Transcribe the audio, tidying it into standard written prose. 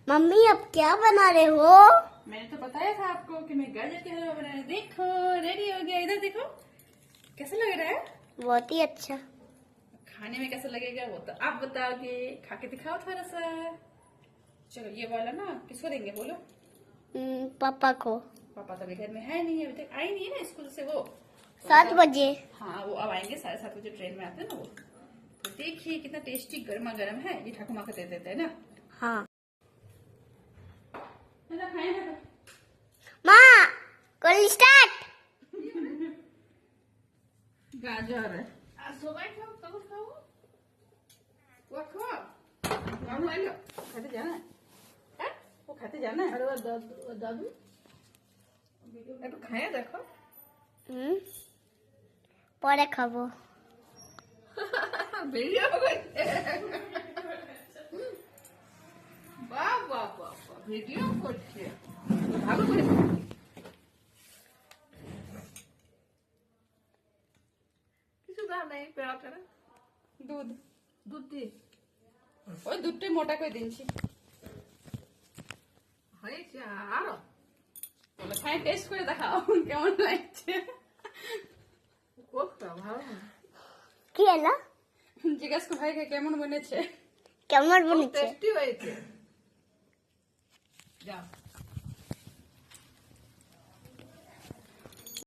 Mummy अब क्या बना रहे हो? मैंने तो बताया था आपको कि मैं गाजर के हलवा बना रही हूँ। देखो रेडी हो गया, इधर देखो कैसा लग रहा है। बहुत ही अच्छा। खाने में कैसा लगेगा वो तो आप बताओगे, खा के दिखाओ थोड़ा सा। चलो ये वाला ना किसको देंगे बोलो? पापा को। पापा तो अभी घर में है नहीं, अभी तक आई नहीं है ना स्कूल से वो। 7 बजे। हाँ वो अब आएंगे 7:30 बजे, ट्रेन में आते हैं ना वो। तो देखिए कितना टेस्टी गर्मा गर्म है, ये ठाकुर माँ को दे देते हैं ना। हाँ है ना, खाए ना। माँ कॉल स्टार्ट। गाजर सबाई खाओ तब खाओ, वो खाओ मानो आइलो खाते जाना है, वो खाते जाना है। अरे दादू একটু খাইয়ে দেখো। পরে খাবো। ভিডিও করছে, বাহ বাহ বাহ বাহ, ভিডিও করছে ভালো করে। কিছু দাও নাই পেড়াটা, দুধ দুধ দিয়ে ওই দুধটাই মোটা করে দিচ্ছি। হয়েছে আরো বলে খাই, টেস্ট করে দেখাও কেমন লাগছে। ভালো কি হলো? জিজ্ঞেস কর ভাইকে কেমন বনেছে। কেমন বনেছে? টেস্টি হয়েছে। যাও।